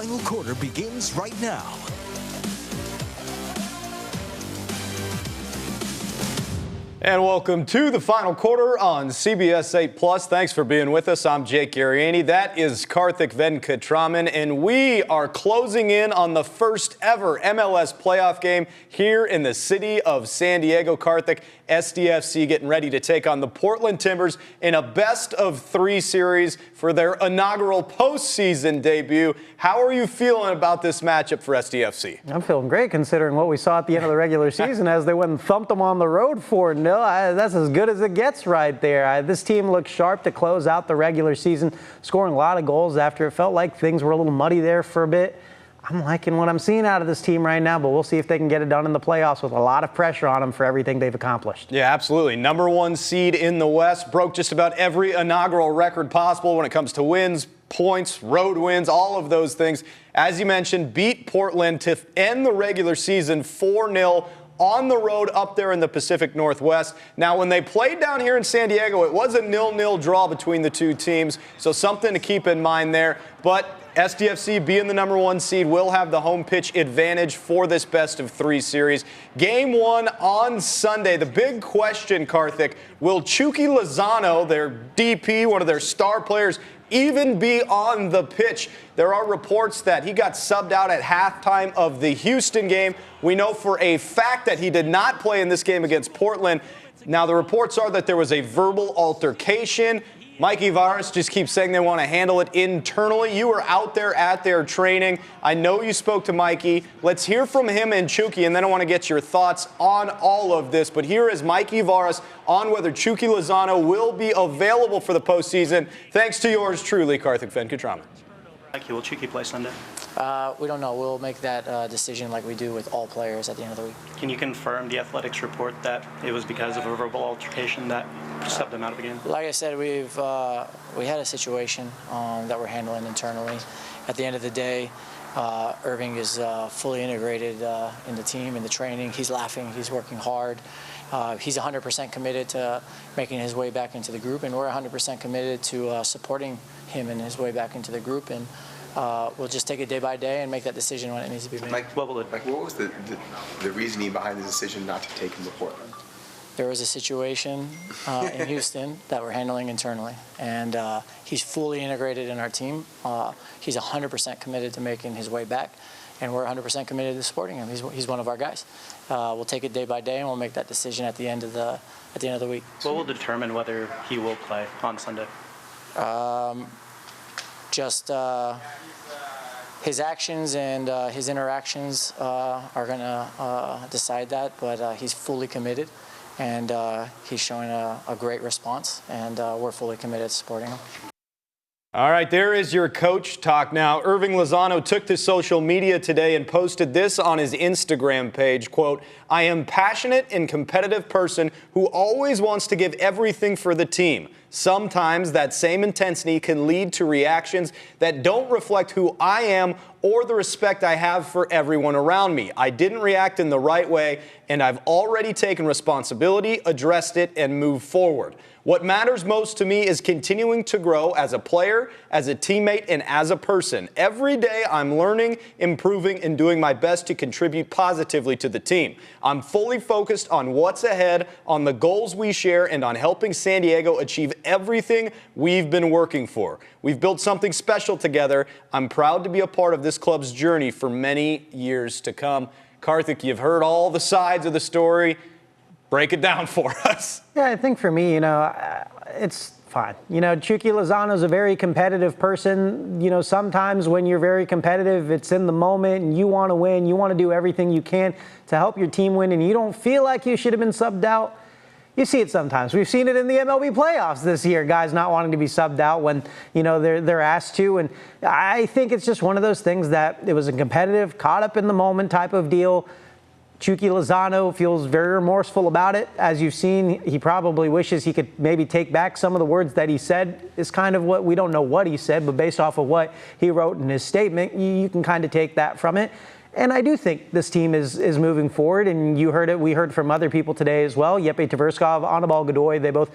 final quarter begins right now. And welcome to the final quarter on CBS 8+. Thanks for being with us. I'm Jake Ariani. That is Karthik Venkatraman, and we are closing in on the first ever MLS playoff game here in the city of San Diego. Karthik, SDFC getting ready to take on the Portland Timbers in a best-of-3 series for their inaugural postseason debut. How are you feeling about this matchup for SDFC? I'm feeling great considering what we saw at the end of the regular season as they went and thumped them on the road 4-0. That's as good as it gets right there. This team looked sharp to close out the regular season, scoring a lot of goals after it felt like things were a little muddy there for a bit. I'm liking what I'm seeing out of this team right now, but we'll see if they can get it done in the playoffs with a lot of pressure on them for everything they've accomplished. Yeah, absolutely. Number 1 seed in the West, broke just about every inaugural record possible when it comes to wins, points, road wins, all of those things. As you mentioned, beat Portland to end the regular season 4-0 on the road up there in the Pacific Northwest. Now, when they played down here in San Diego, it was a 0-0 draw between the two teams, so something to keep in mind there. But SDFC, being the number 1 seed, will have the home pitch advantage for this best-of-3 series. Game 1 on Sunday. The big question, Karthik, will Chucky Lozano, their DP, one of their star players, even be on the pitch? There are reports that he got subbed out at halftime of the Houston game. We know for a fact that he did not play in this game against Portland. Now, the reports are that there was a verbal altercation. Mikey Varas just keeps saying they want to handle it internally. You were out there at their training. I know you spoke to Mikey. Let's hear from him and Chucky, and then I want to get your thoughts on all of this. But here is Mikey Varas on whether Chucky Lozano will be available for the postseason. Thanks to yours truly, Karthik Venkatraman. Mikey, will Chucky play Sunday? We don't know. We'll make that decision like we do with all players at the end of the week. Can you confirm the Athletics report that it was because of a verbal altercation that subbed them out of the game? Like I said, we had a situation that we're handling internally. At the end of the day, Irving is fully integrated in the team, in the training. He's laughing. He's working hard. He's 100% committed to making his way back into the group, and we're 100% committed to supporting him in his way back into the group. And we'll just take it day by day and make that decision when it needs to be made. Mike, what was the reasoning behind the decision not to take him to Portland? There was a situation in Houston that we're handling internally, and he's fully integrated in our team. He's 100% committed to making his way back, and we're 100% committed to supporting him. He's one of our guys. We'll take it day by day, and we'll make that decision at the end of the week. What will determine whether he will play on Sunday? His actions and his interactions are going to decide that, but he's fully committed, and he's showing a great response, and we're fully committed to supporting him. All right, there is your coach talk now. Irving Lozano took to social media today and posted this on his Instagram page, quote, "I am passionate and competitive person who always wants to give everything for the team. Sometimes that same intensity can lead to reactions that don't reflect who I am or the respect I have for everyone around me. I didn't react in the right way, and I've already taken responsibility, addressed it, and moved forward. What matters most to me is continuing to grow as a player, as a teammate, and as a person. Every day I'm learning, improving, and doing my best to contribute positively to the team. I'm fully focused on what's ahead, on the goals we share, and on helping San Diego achieve everything we've been working for. We've built something special together. I'm proud to be a part of this club's journey for many years to come." Karthik, you've heard all the sides of the story. Break it down for us. Yeah, I think for me, it's fine. Chucky Lozano is a very competitive person. Sometimes when you're very competitive, it's in the moment and you want to win. You want to do everything you can to help your team win, and you don't feel like you should have been subbed out. You see it sometimes. We've seen it in the MLB playoffs this year, guys not wanting to be subbed out when, they're asked to. And I think it's just one of those things that it was a competitive, caught up in the moment type of deal. Chucky Lozano feels very remorseful about it. As you've seen, he probably wishes he could maybe take back some of the words that he said. Is kind of what we don't know what he said, but based off of what he wrote in his statement, you can kind of take that from it. And I do think this team is moving forward, and you heard it. We heard from other people today as well. Jeppe Tverskov, Anibal Godoy, they both,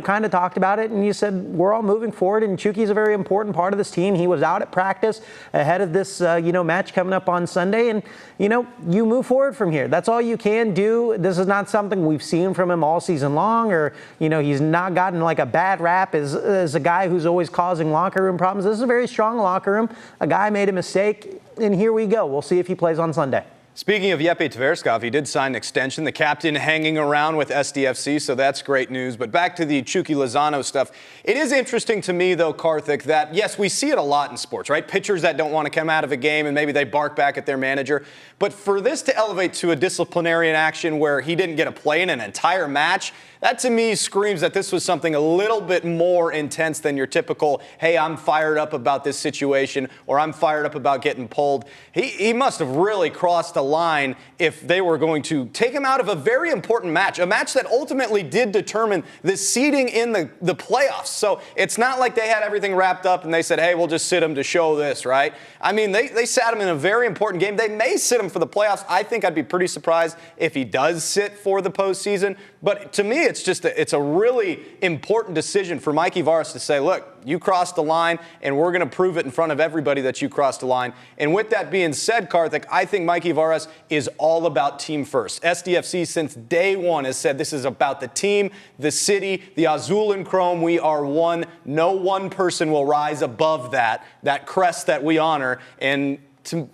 kind of talked about it, and you said we're all moving forward, and Chucky's a very important part of this team. He was out at practice ahead of this, match coming up on Sunday, and, you move forward from here. That's all you can do. This is not something we've seen from him all season long, or, he's not gotten like a bad rap as a guy who's always causing locker room problems. This is a very strong locker room. A guy made a mistake, and here we go. We'll see if he plays on Sunday. Speaking of Jeppe Tverskov, he did sign an extension. The captain hanging around with SDFC, so that's great news. But back to the Chucky Lozano stuff. It is interesting to me, though, Karthik, that, yes, we see it a lot in sports, right? Pitchers that don't want to come out of a game and maybe they bark back at their manager. But for this to elevate to a disciplinary action where he didn't get a play in an entire match, that to me screams that this was something a little bit more intense than your typical, hey, I'm fired up about this situation, or I'm fired up about getting pulled. He must have really crossed a line if they were going to take him out of a very important match, a match that ultimately did determine the seeding in the playoffs. So it's not like they had everything wrapped up and they said, hey, we'll just sit him to show this, right? I mean, they sat him in a very important game. They may sit him for the playoffs. I think I'd be pretty surprised if he does sit for the postseason. But to me, it's a really important decision for Mikey Varas to say, look, you crossed the line, and we're going to prove it in front of everybody that you crossed the line. And with that being said, Karthik, I think Mikey Varas is all about team first. SDFC since day one has said this is about the team, the city, the Azul and Chrome. We are one. No one person will rise above that crest that we honor. And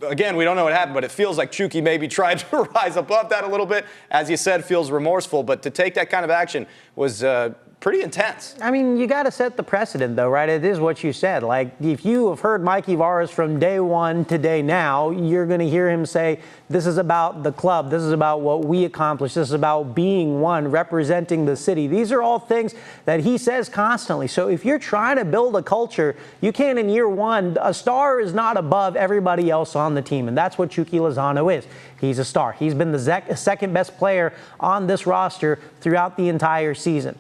again, we don't know what happened, but it feels like Chucky maybe tried to rise above that a little bit. As you said, feels remorseful. But to take that kind of action was pretty intense. I mean, you got to set the precedent, though, right? It is what you said. Like, if you have heard Mikey Varas from day one to day now, you're going to hear him say, this is about the club. This is about what we accomplished. This is about being one, representing the city. These are all things that he says constantly. So if you're trying to build a culture, you can't in year one. A star is not above everybody else on the team, and that's what Chucky Lozano is. He's a star. He's been the second best player on this roster throughout the entire season.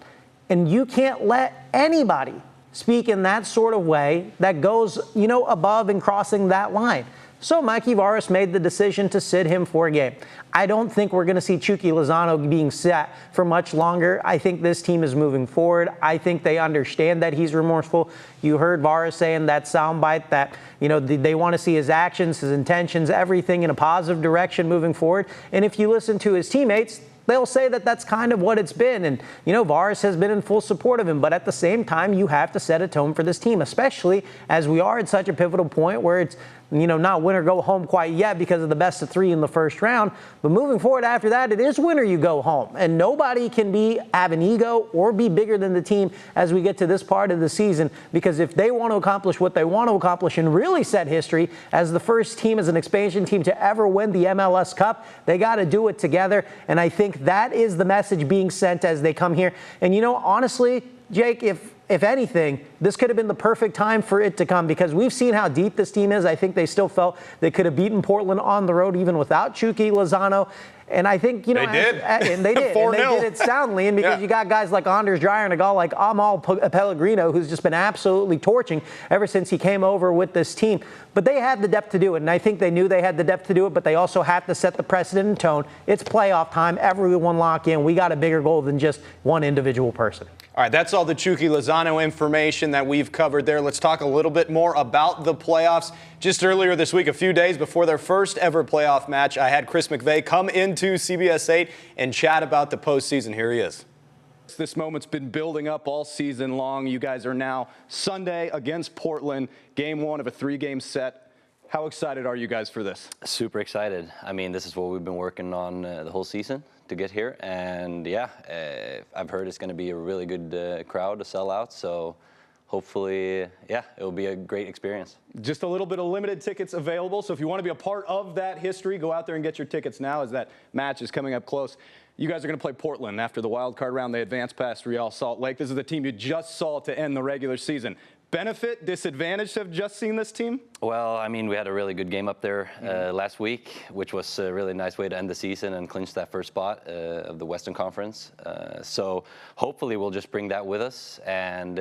And you can't let anybody speak in that sort of way that goes, above and crossing that line. So Mikey Varas made the decision to sit him for a game. I don't think we're going to see Chucky Lozano being sat for much longer. I think this team is moving forward. I think they understand that he's remorseful. You heard Varas saying that soundbite that, they want to see his actions, his intentions, everything in a positive direction moving forward. And if you listen to his teammates, they'll say that that's kind of what it's been. And, Varas has been in full support of him. But at the same time, you have to set a tone for this team, especially as we are at such a pivotal point where it's, not win or go home quite yet because of the best of three in the first round. But moving forward after that, it is win or you go home. And nobody can have an ego or be bigger than the team as we get to this part of the season. Because if they want to accomplish what they want to accomplish and really set history as the first team, as an expansion team to ever win the MLS Cup, they got to do it together. And I think that is the message being sent as they come here. And, honestly, Jake, if anything, this could have been the perfect time for it to come because we've seen how deep this team is. I think they still felt they could have beaten Portland on the road even without Chucky Lozano. And I think, they did. And they did. And they did it soundly. And because you got guys like Anders Dreyer and a guy like Amal Pellegrino, who's just been absolutely torching ever since he came over with this team. But they had the depth to do it. And I think they knew they had the depth to do it, but they also had to set the precedent and tone. It's playoff time. Everyone lock in. We got a bigger goal than just one individual person. All right, that's all the Chucky Lozano information that we've covered there. Let's talk a little bit more about the playoffs. Just earlier this week, a few days before their first ever playoff match, I had Chris McVeigh come into CBS 8 and chat about the postseason. Here he is. This moment's been building up all season long. You guys are now Sunday against Portland, game one of a 3-game set. How excited are you guys for this? Super excited. I mean, this is what we've been working on the whole season to get here. And yeah, I've heard it's going to be a really good crowd to sell out. So hopefully, yeah, it'll be a great experience. Just a little bit of limited tickets available. So if you want to be a part of that history, go out there and get your tickets now as that match is coming up close. You guys are going to play Portland after the wild card round. They advance past Real Salt Lake. This is the team you just saw to end the regular season. Benefit, disadvantage to have just seen this team? Well, I mean, we had a really good game up there last week, which was a really nice way to end the season and clinch that first spot of the Western Conference. So hopefully we'll just bring that with us and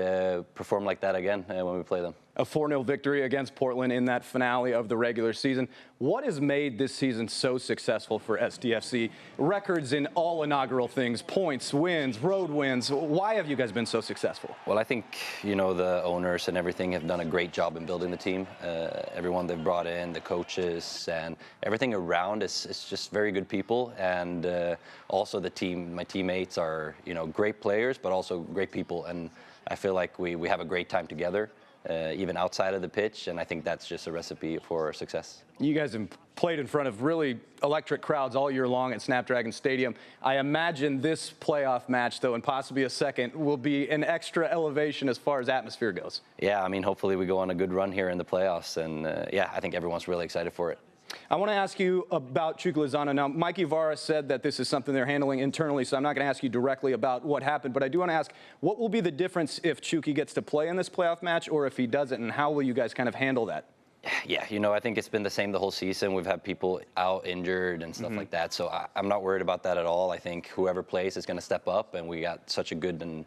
perform like that again when we play them. a 4-0 victory against Portland in that finale of the regular season. What has made this season so successful for SDFC? Records in all inaugural things, points, wins, road wins. Why have you guys been so successful? Well, I think, the owners and everything have done a great job in building the team. Everyone they've brought in, the coaches, and everything around is just very good people. And also the team, my teammates are, great players, but also great people. And I feel like we have a great time together. Even outside of the pitch, and I think that's just a recipe for success. You guys have played in front of really electric crowds all year long at Snapdragon Stadium. I imagine this playoff match, though, and possibly a second, will be an extra elevation as far as atmosphere goes. Yeah, I mean, hopefully we go on a good run here in the playoffs, and yeah, I think everyone's really excited for it. I want to ask you about Chucky Lozano. Now, Mike Ibarra said that this is something they're handling internally, so I'm not going to ask you directly about what happened, but I do want to ask, what will be the difference if Chucky gets to play in this playoff match or if he doesn't, and how will you guys kind of handle that? Yeah, I think it's been the same the whole season. We've had people out injured and stuff like that, so I'm not worried about that at all. I think whoever plays is going to step up, and we got such a good and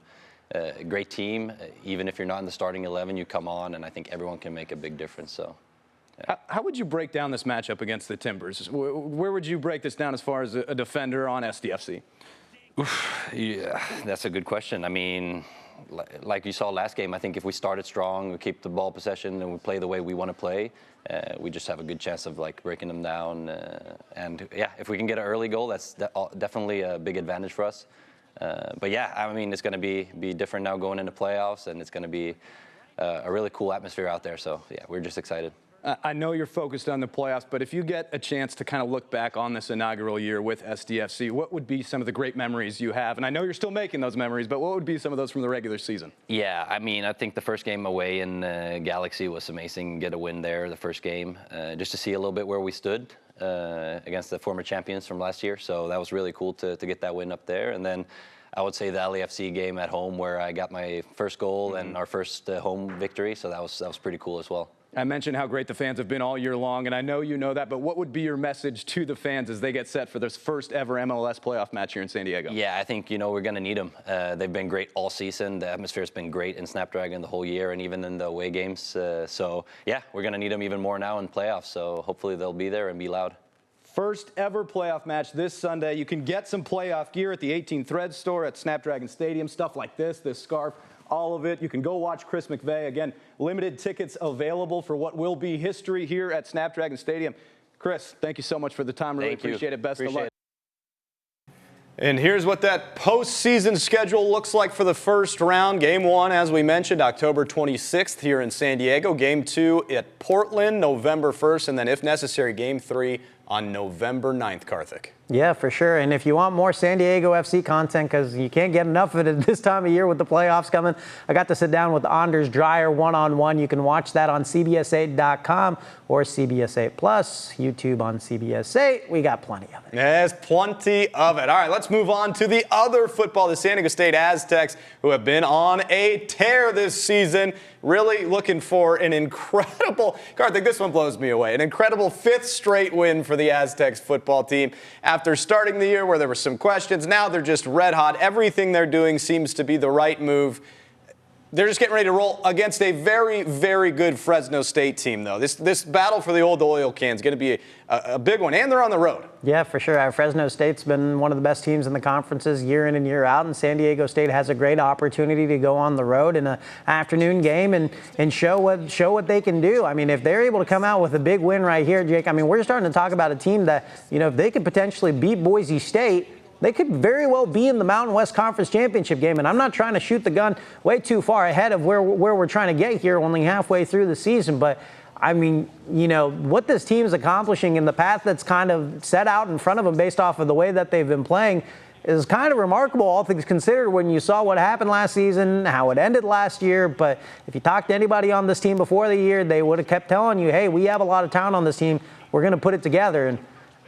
great team. Even if you're not in the starting 11, you come on, and I think everyone can make a big difference, so. How would you break down this matchup against the Timbers? Where would you break this down as far as a defender on SDFC? Yeah, that's a good question. I mean, like you saw last game, I think if we started strong, we keep the ball possession, and we play the way we want to play, we just have a good chance of breaking them down. And yeah, if we can get an early goal, that's definitely a big advantage for us. But yeah, I mean, it's going to be different now going into playoffs, and it's going to be a really cool atmosphere out there. So yeah, we're just excited. I know you're focused on the playoffs, but if you get a chance to kind of look back on this inaugural year with SDFC, what would be some of the great memories you have? And I know you're still making those memories, but what would be some of those from the regular season? Yeah, I mean, I think the first game away in Galaxy was amazing. Get a win there, the first game, just to see a little bit where we stood against the former champions from last year. So that was really cool to get that win up there. And then I would say the LAFC game at home where I got my first goal and our first home victory. So that was pretty cool as well. I mentioned how great the fans have been all year long, and I know you know that, but what would be your message to the fans as they get set for this first ever MLS playoff match here in San Diego? Yeah, I think, we're going to need them. They've been great all season. The atmosphere has been great in Snapdragon the whole year and even in the away games. So, yeah, we're going to need them even more now in playoffs, so hopefully they'll be there and be loud. First ever playoff match this Sunday. You can get some playoff gear at the 18 Threads store at Snapdragon Stadium, stuff like this scarf, all of it. You can go watch Chris McVeigh. Again, limited tickets available for what will be history here at Snapdragon Stadium. Chris, thank you so much for the time. Really appreciate it. Best of luck. And here's what that postseason schedule looks like for the first round. Game 1, as we mentioned, October 26th here in San Diego. Game 2 at Portland, November 1st. And then, if necessary, Game 3 on November 9th, Karthik. Yeah, for sure. And if you want more San Diego FC content, because you can't get enough of it at this time of year with the playoffs coming, I got to sit down with Anders Dreyer one-on-one. You can watch that on CBS8.com or CBS8 Plus, YouTube on CBS8. We got plenty of it. There's plenty of it. All right, let's move on to the other football, the San Diego State Aztecs, who have been on a tear this season. Really looking for an incredible, Karthik, this one blows me away, an incredible 5th straight win for the Aztecs football team. After starting the year where there were some questions, now they're just red hot. Everything they're doing seems to be the right move. They're just getting ready to roll against a very, very good Fresno State team, though. This battle for the old oil can is going to be a big one, and they're on the road. Yeah, for sure. Fresno State's been one of the best teams in the conferences year in and year out, and San Diego State has a great opportunity to go on the road in an afternoon game and show what they can do. I mean, if they're able to come out with a big win right here, Jake, I mean, we're starting to talk about a team that, if they could potentially beat Boise State, they could very well be in the Mountain West Conference Championship game. And I'm not trying to shoot the gun way too far ahead of where we're trying to get here, only halfway through the season. But, I mean, what this team is accomplishing and the path that's kind of set out in front of them based off of the way that they've been playing is kind of remarkable, all things considered, when you saw what happened last season, how it ended last year. But if you talked to anybody on this team before the year, they would have kept telling you, hey, we have a lot of talent on this team. We're going to put it together. And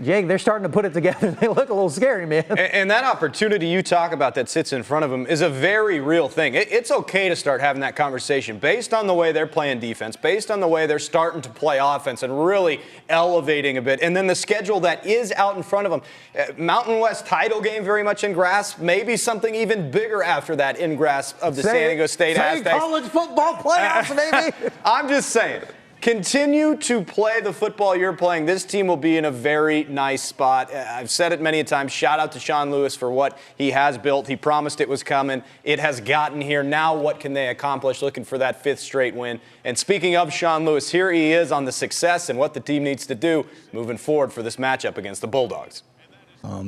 Jake, they're starting to put it together. They look a little scary, man. And that opportunity you talk about that sits in front of them is a very real thing. It's okay to start having that conversation based on the way they're playing defense, based on the way they're starting to play offense and really elevating a bit. And then the schedule that is out in front of them. Mountain West title game very much in grasp. Maybe something even bigger after that in grasp of the San Diego State Aztecs. College football playoffs, baby. I'm just saying. Continue to play the football you're playing. This team will be in a very nice spot. I've said it many times. Shout out to Sean Lewis for what he has built. He promised it was coming. It has gotten here. Now what can they accomplish? Looking for that 5th straight win. And speaking of Sean Lewis, here he is on the success and what the team needs to do moving forward for this matchup against the Bulldogs.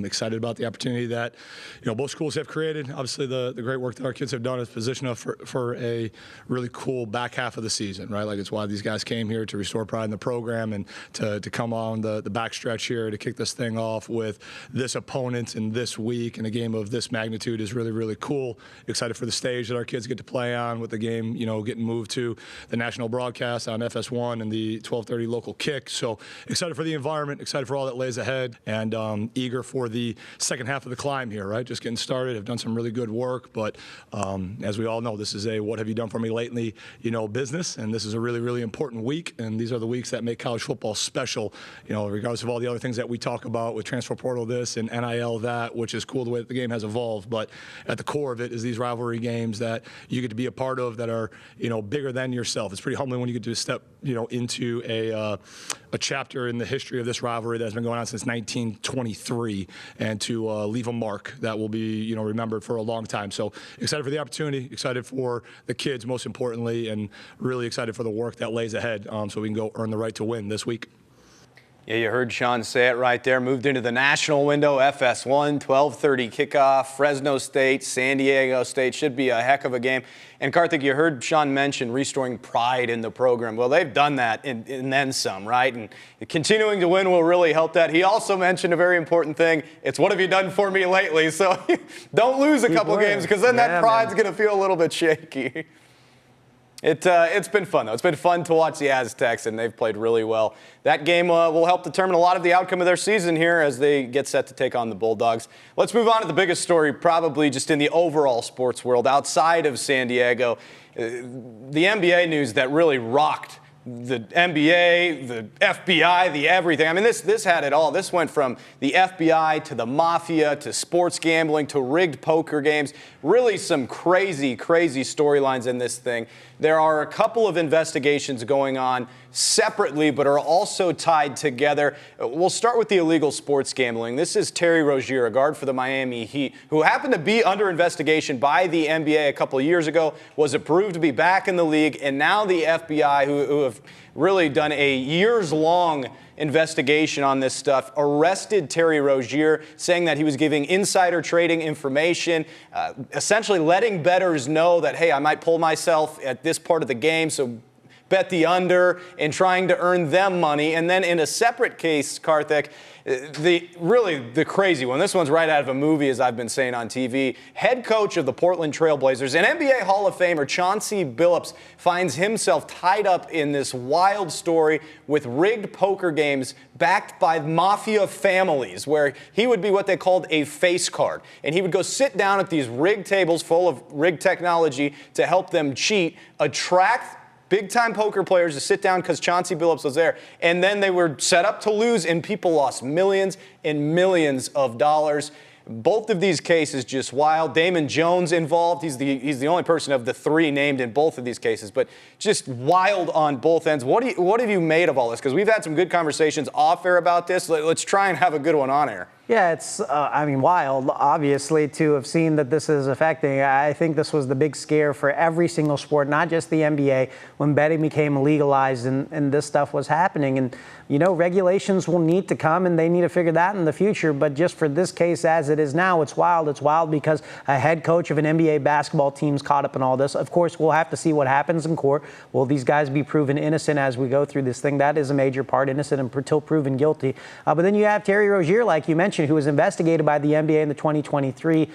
Excited about the opportunity that both schools have created. Obviously, the great work that our kids have done has positioned us for a really cool back half of the season, right? Like, it's why these guys came here, to restore pride in the program and to come on the back stretch here to kick this thing off with this opponent in this week, and a game of this magnitude is really, really cool. Excited for the stage that our kids get to play on, with the game getting moved to the national broadcast on FS1 and the 12:30 local kick. So excited for the environment, excited for all that lays ahead, and eager for the second half of the climb here, right? Just getting started. Have done some really good work, but as we all know, this is a what have you done for me lately, business, and this is a really, really important week, and these are the weeks that make college football special, regardless of all the other things that we talk about with transfer portal this and NIL that, which is cool the way that the game has evolved, but at the core of it is these rivalry games that you get to be a part of that are, bigger than yourself. It's pretty humbling when you get to step, into a chapter in the history of this rivalry that has been going on since 1923, and to leave a mark that will be, remembered for a long time. So excited for the opportunity, excited for the kids, most importantly, and really excited for the work that lays ahead, so we can go earn the right to win this week. Yeah, you heard Sean say it right there. Moved into the national window, FS1, 12:30 kickoff, Fresno State, San Diego State. Should be a heck of a game. And Karthik, you heard Sean mention restoring pride in the program. Well, they've done that and then some, right? And continuing to win will really help that. He also mentioned a very important thing. It's what have you done for me lately? So don't lose a couple games, because then that pride's going to feel a little bit shaky. It's been fun, though. It's been fun to watch the Aztecs, and they've played really well. That game will help determine a lot of the outcome of their season here as they get set to take on the Bulldogs. Let's move on to the biggest story, probably just in the overall sports world outside of San Diego. The NBA news that really rocked the NBA, the FBI, the everything. I mean, this had it all. This went from the FBI to the mafia to sports gambling to rigged poker games. Really some crazy, crazy storylines in this thing. There are a couple of investigations going on separately, but are also tied together. We'll start with the illegal sports gambling. This is Terry Rozier, a guard for the Miami Heat, who happened to be under investigation by the NBA a couple of years ago, was approved to be back in the league, and now the FBI, who have really done a years-long investigation on this stuff, arrested Terry Rozier, saying that he was giving insider trading information, essentially letting bettors know that, hey, I might pull myself at this part of the game, so bet the under, and trying to earn them money. And then in a separate case, Karthik, the crazy one, this one's right out of a movie, as I've been saying on TV, head coach of the Portland Trail Blazers and NBA Hall of Famer Chauncey Billups finds himself tied up in this wild story with rigged poker games backed by mafia families, where he would be what they called a face card. And he would go sit down at these rigged tables full of rigged technology to help them cheat, attract big-time poker players to sit down because Chauncey Billups was there. And then they were set up to lose, and people lost millions and millions of dollars. Both of these cases just wild. Damon Jones involved. He's the only person of the three named in both of these cases, but just wild on both ends. What have you made of all this? Because we've had some good conversations off air about this. Let's try and have a good one on air. Yeah, it's, wild, obviously, to have seen that this is affecting. I think this was the big scare for every single sport, not just the NBA, when betting became legalized and this stuff was happening. And, regulations will need to come, and they need to figure that in the future. But just for this case as it is now, it's wild. It's wild because a head coach of an NBA basketball team's caught up in all this. Of course, we'll have to see what happens in court. Will these guys be proven innocent as we go through this thing? That is a major part, innocent until proven guilty. But then you have Terry Rozier, like you mentioned. mentioned, who was investigated by the NBA in the 2023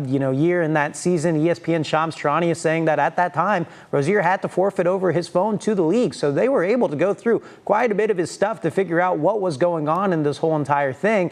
year in that season. ESPN Shams Charania is saying that at that time, Rozier had to forfeit over his phone to the league. So they were able to go through quite a bit of his stuff to figure out what was going on in this whole entire thing.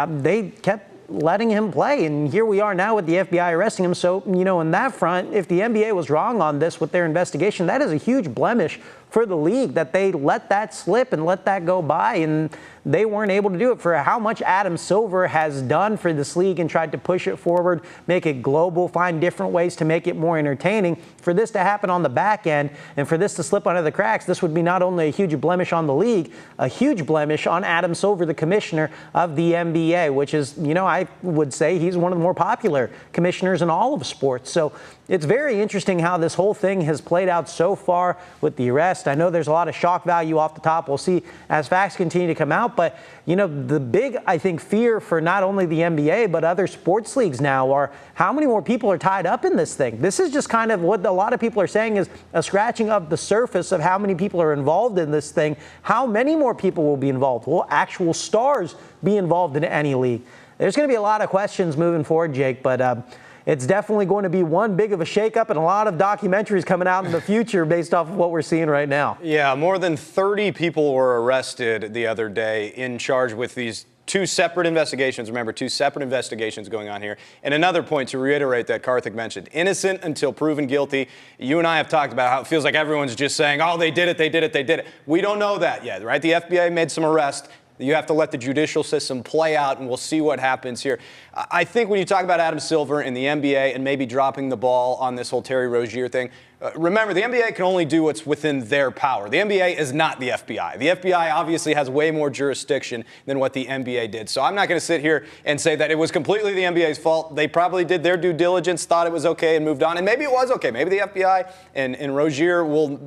They kept letting him play, and here we are now with the FBI arresting him. So, in that front, if the NBA was wrong on this with their investigation, that is a huge blemish for the league that they let that slip and let that go by, and they weren't able to do it. For how much Adam Silver has done for this league and tried to push it forward, make it global, find different ways to make it more entertaining, for this to happen on the back end and for this to slip under the cracks, this would be not only a huge blemish on the league, a huge blemish on Adam Silver, the commissioner of the NBA, which is, I would say he's one of the more popular commissioners in all of sports. So it's very interesting how this whole thing has played out so far with the arrest. I know there's a lot of shock value off the top. We'll see as facts continue to come out. But, the big, I think, fear for not only the NBA but other sports leagues now are how many more people are tied up in this thing. This is just kind of what a lot of people are saying is a scratching of the surface of how many people are involved in this thing. How many more people will be involved? Will actual stars be involved in any league? There's going to be a lot of questions moving forward, Jake, but it's definitely going to be one big of a shakeup and a lot of documentaries coming out in the future based off of what we're seeing right now. Yeah, more than 30 people were arrested the other day in charge with these two separate investigations. Remember, two separate investigations going on here. And another point to reiterate that Karthik mentioned, innocent until proven guilty. You and I have talked about how it feels like everyone's just saying, oh, they did it, they did it, they did it. We don't know that yet, right? The FBI made some arrests. You have to let the judicial system play out, and we'll see what happens here. I think when you talk about Adam Silver and the NBA and maybe dropping the ball on this whole Terry Rozier thing, remember, the NBA can only do what's within their power. The NBA is not the FBI. The FBI obviously has way more jurisdiction than what the NBA did. So I'm not going to sit here and say that it was completely the NBA's fault. They probably did their due diligence, thought it was okay, and moved on. And maybe it was okay. Maybe the FBI and Rozier will,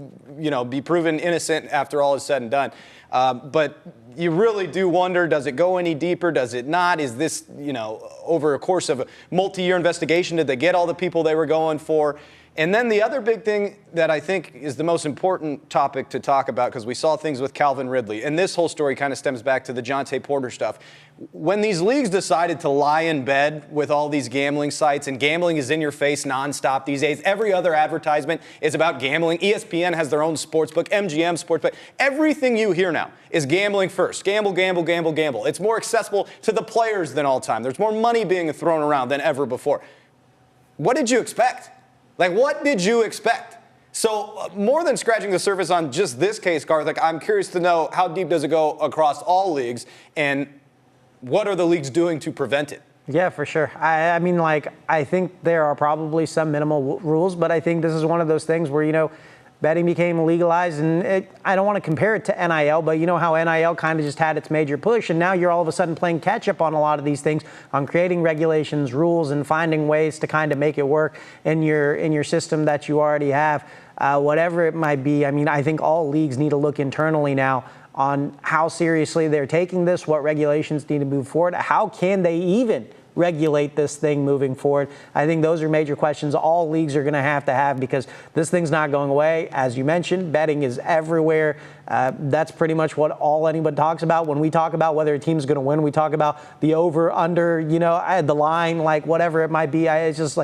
be proven innocent after all is said and done. But you really do wonder, does it go any deeper? Does it not? Is this, over a course of a multi-year investigation, did they get all the people they were going for? And then the other big thing that I think is the most important topic to talk about, because we saw things with Calvin Ridley, and this whole story kind of stems back to the Jonte Porter stuff. When these leagues decided to lie in bed with all these gambling sites, and gambling is in your face nonstop these days, every other advertisement is about gambling. ESPN has their own sportsbook, MGM sportsbook. Everything you hear now is gambling first. Gamble, gamble, gamble, gamble. It's more accessible to the players than all time. There's more money being thrown around than ever before. What did you expect? What did you expect? So more than scratching the surface on just this case, Karthik, I'm curious to know how deep does it go across all leagues, and what are the leagues doing to prevent it? Yeah, for sure. I think there are probably some minimal rules, but I think this is one of those things where, betting became legalized, and I don't want to compare it to NIL, but you know how NIL kind of just had its major push, and now you're all of a sudden playing catch up on a lot of these things, on creating regulations, rules, and finding ways to kind of make it work in your system that you already have. Whatever it might be, I think all leagues need to look internally now on how seriously they're taking this, what regulations need to move forward, how can they even regulate this thing moving forward. I think those are major questions all leagues are going to have because this thing's not going away. As you mentioned, betting is everywhere. That's pretty much what all anyone talks about. When we talk about whether a team's going to win, we talk about the over, under, the line, whatever it might be. It's just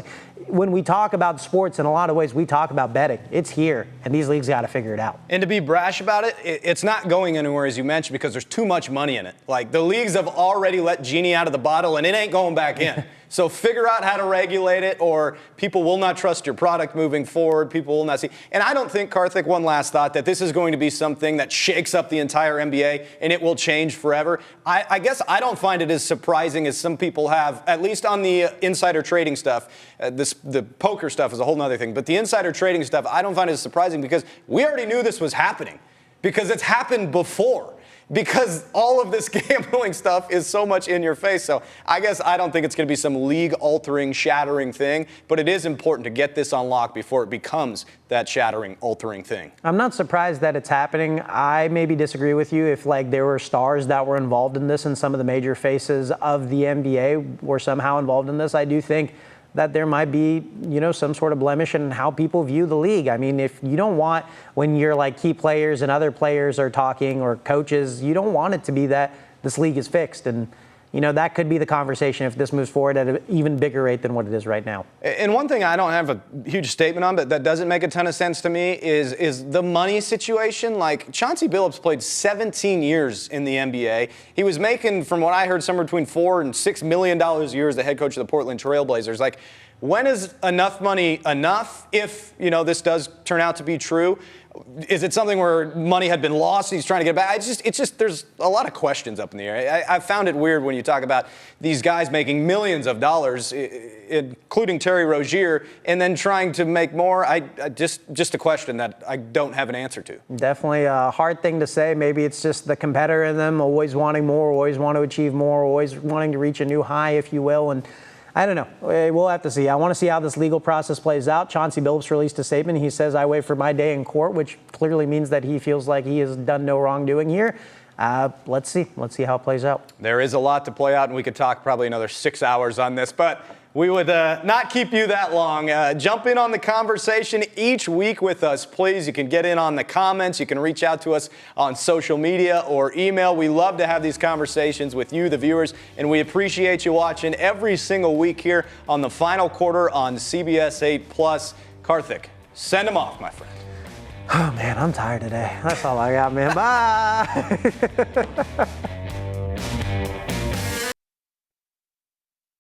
when we talk about sports, in a lot of ways, we talk about betting. It's here, and these leagues got to figure it out. And to be brash about it, it's not going anywhere, as you mentioned, because there's too much money in it. The leagues have already let Genie out of the bottle, and it ain't going back in. So figure out how to regulate it, or people will not trust your product moving forward. People will not see. And I don't think, Karthik, one last thought, that this is going to be something that shakes up the entire NBA and it will change forever. I guess I don't find it as surprising as some people have, at least on the insider trading stuff. The poker stuff is a whole other thing. But the insider trading stuff, I don't find it as surprising because we already knew this was happening because it's happened before. Because all of this gambling stuff is so much in your face. So I guess I don't think it's going to be some league-altering, shattering thing, but it is important to get this on lock before it becomes that shattering, altering thing. I'm not surprised that it's happening. I maybe disagree with you if there were stars that were involved in this and some of the major faces of the NBA were somehow involved in this. I do think that there might be, some sort of blemish in how people view the league. If you don't want, when your key players and other players are talking or coaches, you don't want it to be that this league is fixed. And, that could be the conversation if this moves forward at an even bigger rate than what it is right now. And one thing I don't have a huge statement on, but that doesn't make a ton of sense to me is the money situation. Like, Chauncey Billups played 17 years in the NBA. He was making, from what I heard, somewhere between $4 and $6 million a year as the head coach of the Portland Trail Blazers. Like, when is enough money enough if, this does turn out to be true? Is it something where money had been lost and he's trying to get it back? It's just there's a lot of questions up in the air. I found it weird when you talk about these guys making millions of dollars, including Terry Rozier, and then trying to make more. Just a question that I don't have an answer to. Definitely a hard thing to say. Maybe it's just the competitor in them always wanting more, always want to achieve more, always wanting to reach a new high, if you will. And I don't know. We'll have to see. I want to see how this legal process plays out. Chauncey Billups released a statement. He says, "I wait for my day in court," which clearly means that he feels like he has done no wrongdoing here. Let's see. Let's see how it plays out. There is a lot to play out, and we could talk probably another 6 hours on this, but we would not keep you that long. Jump in on the conversation each week with us, please. You can get in on the comments. You can reach out to us on social media or email. We love to have these conversations with you, the viewers, and we appreciate you watching every single week here on the Final Quarter on CBS 8+. Karthik, send them off, my friend. Oh, man, I'm tired today. That's all I got, man. Bye.